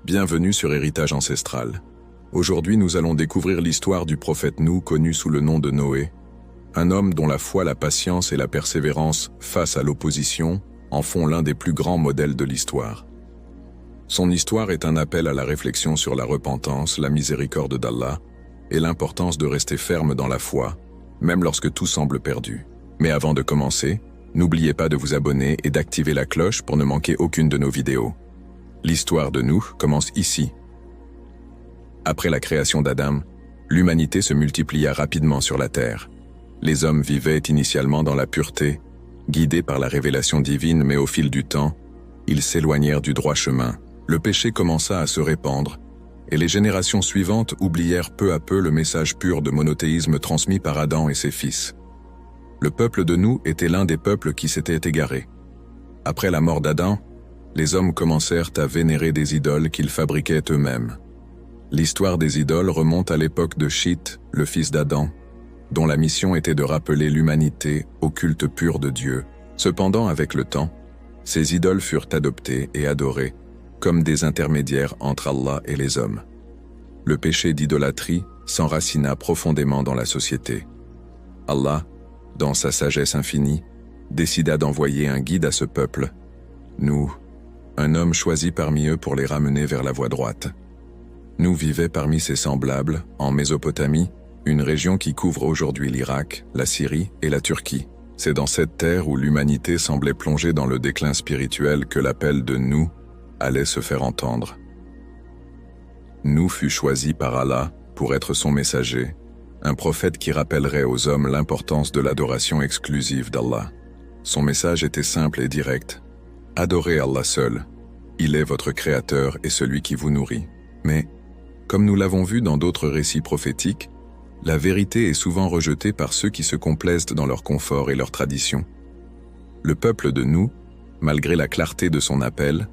Bienvenue sur Héritage Ancestral. Aujourd'hui, nous allons découvrir l'histoire du prophète Nouh, connu sous le nom de Noé, un homme dont la foi, la patience et la persévérance face à l'opposition en font l'un des plus grands modèles de l'histoire. Son histoire est un appel à la réflexion sur la repentance, la miséricorde d'Allah et l'importance de rester ferme dans la foi, même lorsque tout semble perdu. Mais avant de commencer, n'oubliez pas de vous abonner et d'activer la cloche pour ne manquer aucune de nos vidéos. L'histoire de Nouh commence ici. Après la création d'Adam, l'humanité se multiplia rapidement sur la terre. Les hommes vivaient initialement dans la pureté, guidés par la révélation divine, mais au fil du temps, ils s'éloignèrent du droit chemin. Le péché commença à se répandre, et les générations suivantes oublièrent peu à peu le message pur de monothéisme transmis par Adam et ses fils. Le peuple de Nouh était l'un des peuples qui s'étaient égarés. Après la mort d'Adam, les hommes commencèrent à vénérer des idoles qu'ils fabriquaient eux-mêmes. L'histoire des idoles remonte à l'époque de Shith, le fils d'Adam, dont la mission était de rappeler l'humanité au culte pur de Dieu. Cependant, avec le temps, ces idoles furent adoptées et adorées comme des intermédiaires entre Allah et les hommes. Le péché d'idolâtrie s'enracina profondément dans la société. Allah, dans sa sagesse infinie, décida d'envoyer un guide à ce peuple, Nouh, un homme choisi parmi eux pour les ramener vers la voie droite. Nouh vivait parmi ses semblables, en Mésopotamie, une région qui couvre aujourd'hui l'Irak, la Syrie et la Turquie. C'est dans cette terre où l'humanité semblait plongée dans le déclin spirituel que l'appel de Nouh allait se faire entendre. Nouh fut choisi par Allah pour être son messager, un prophète qui rappellerait aux hommes l'importance de l'adoration exclusive d'Allah. Son message était simple et direct. Adorez Allah seul. Il est votre créateur et celui qui vous nourrit. Mais, comme nous l'avons vu dans d'autres récits prophétiques, la vérité est souvent rejetée par ceux qui se complaisent dans leur confort et leur tradition. Le peuple de Nouh, malgré la clarté de son appel,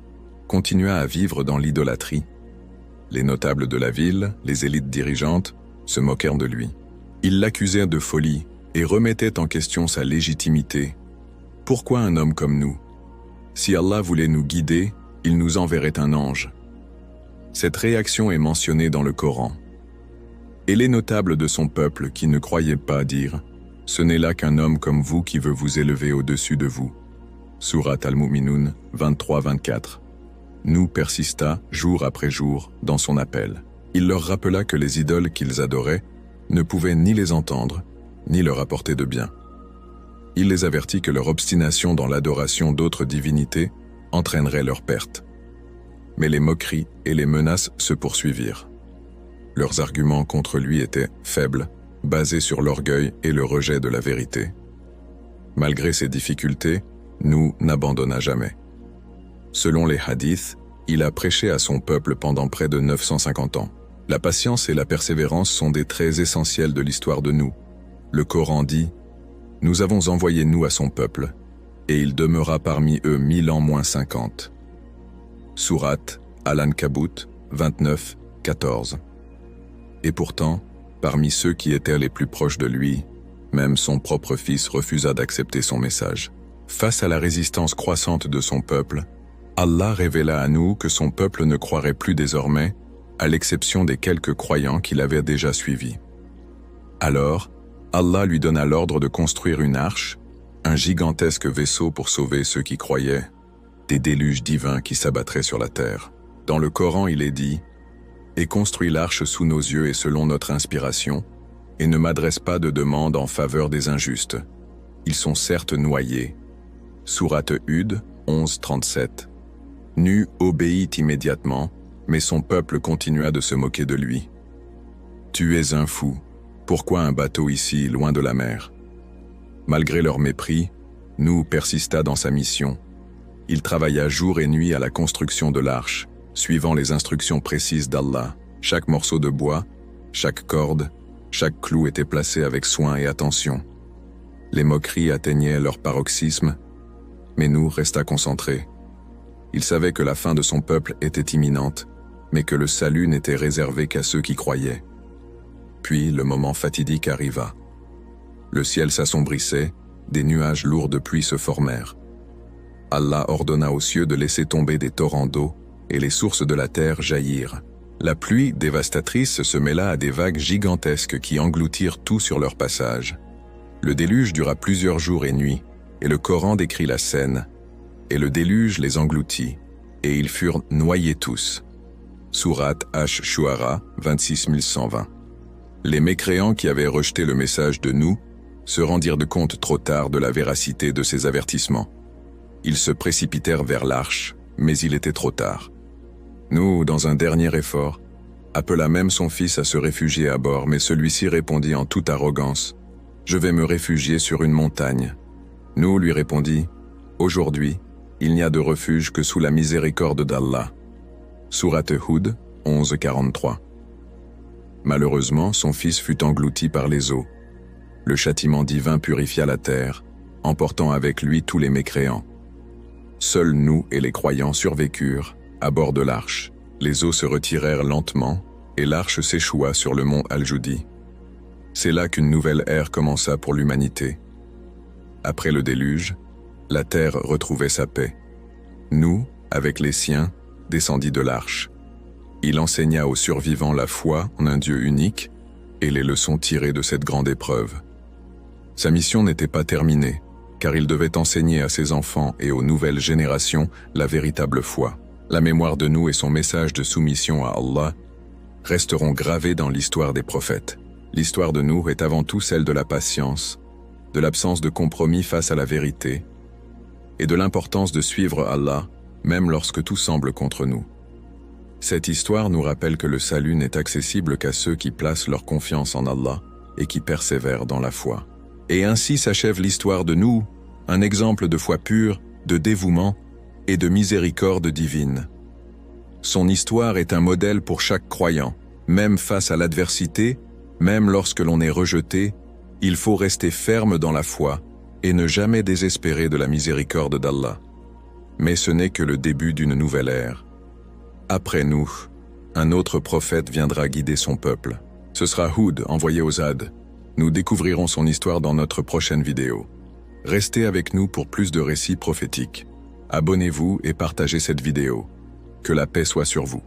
continua à vivre dans l'idolâtrie. Les notables de la ville, les élites dirigeantes, se moquèrent de lui. Ils l'accusèrent de folie et remettaient en question sa légitimité. Pourquoi un homme comme nous? Si Allah voulait nous guider, il nous enverrait un ange. Cette réaction est mentionnée dans le Coran. Et les notables de son peuple qui ne croyaient pas dirent « Ce n'est là qu'un homme comme vous qui veut vous élever au-dessus de vous. » Surat Al-Mu'minun 23-24. Nouh persista, jour après jour, dans son appel. Il leur rappela que les idoles qu'ils adoraient ne pouvaient ni les entendre, ni leur apporter de bien. Il les avertit que leur obstination dans l'adoration d'autres divinités entraînerait leur perte. Mais les moqueries et les menaces se poursuivirent. Leurs arguments contre lui étaient faibles, basés sur l'orgueil et le rejet de la vérité. Malgré ces difficultés, Nouh n'abandonna jamais. Selon les hadiths, il a prêché à son peuple pendant près de 950 ans. La patience et la persévérance sont des traits essentiels de l'histoire de Nouh. Le Coran dit « Nous avons envoyé Nouh à son peuple, et il demeura parmi eux 1000 ans moins 50. » Surat Al-Ankabut 29-14. Et pourtant, parmi ceux qui étaient les plus proches de lui, même son propre fils refusa d'accepter son message. Face à la résistance croissante de son peuple, Allah révéla à Nouh que son peuple ne croirait plus désormais, à l'exception des quelques croyants qu'il avait déjà suivis. Alors, Allah lui donna l'ordre de construire une arche, un gigantesque vaisseau pour sauver ceux qui croyaient, des déluges divins qui s'abattraient sur la terre. Dans le Coran, il est dit « Et construis l'arche sous nos yeux et selon notre inspiration, et ne m'adresse pas de demande en faveur des injustes. Ils sont certes noyés. » Sourate Hud 11-37. Nouh obéit immédiatement, mais son peuple continua de se moquer de lui. « Tu es un fou. Pourquoi un bateau ici, loin de la mer ?» Malgré leur mépris, Nouh persista dans sa mission. Il travailla jour et nuit à la construction de l'arche, suivant les instructions précises d'Allah. Chaque morceau de bois, chaque corde, chaque clou était placé avec soin et attention. Les moqueries atteignaient leur paroxysme, mais Nouh resta concentré. Il savait que la fin de son peuple était imminente, mais que le salut n'était réservé qu'à ceux qui croyaient. Puis le moment fatidique arriva. Le ciel s'assombrissait, des nuages lourds de pluie se formèrent. Allah ordonna aux cieux de laisser tomber des torrents d'eau et les sources de la terre jaillirent. La pluie dévastatrice se mêla à des vagues gigantesques qui engloutirent tout sur leur passage. Le déluge dura plusieurs jours et nuits, et le Coran décrit la scène. Et le déluge les engloutit, et ils furent noyés tous. Sourate Ash-Shu'ara 26120. Les mécréants qui avaient rejeté le message de nous se rendirent de compte trop tard de la véracité de ces avertissements. Ils se précipitèrent vers l'arche, mais il était trop tard. Nous, dans un dernier effort, appela même son fils à se réfugier à bord, mais celui-ci répondit en toute arrogance, « Je vais me réfugier sur une montagne. » Nous lui répondit, « Aujourd'hui, il n'y a de refuge que sous la miséricorde d'Allah. » Sourate Hud 11:43. Malheureusement, son fils fut englouti par les eaux. Le châtiment divin purifia la terre, emportant avec lui tous les mécréants. Seuls nous et les croyants survécurent, à bord de l'arche. Les eaux se retirèrent lentement, et l'arche s'échoua sur le mont Al-Judi. C'est là qu'une nouvelle ère commença pour l'humanité. Après le déluge, la terre retrouvait sa paix. Nous, avec les siens, descendit de l'arche. Il enseigna aux survivants la foi en un Dieu unique et les leçons tirées de cette grande épreuve. Sa mission n'était pas terminée, car il devait enseigner à ses enfants et aux nouvelles générations la véritable foi. La mémoire de nous et son message de soumission à Allah resteront gravés dans l'histoire des prophètes. L'histoire de nous est avant tout celle de la patience, de l'absence de compromis face à la vérité et de l'importance de suivre Allah, même lorsque tout semble contre nous. Cette histoire nous rappelle que le salut n'est accessible qu'à ceux qui placent leur confiance en Allah et qui persévèrent dans la foi. Et ainsi s'achève l'histoire de nous, un exemple de foi pure, de dévouement et de miséricorde divine. Son histoire est un modèle pour chaque croyant. Même face à l'adversité, même lorsque l'on est rejeté, il faut rester ferme dans la foi et ne jamais désespérer de la miséricorde d'Allah. Mais ce n'est que le début d'une nouvelle ère. Après nous, un autre prophète viendra guider son peuple. Ce sera Hud, envoyé aux Ad. Nous découvrirons son histoire dans notre prochaine vidéo. Restez avec nous pour plus de récits prophétiques. Abonnez-vous et partagez cette vidéo. Que la paix soit sur vous.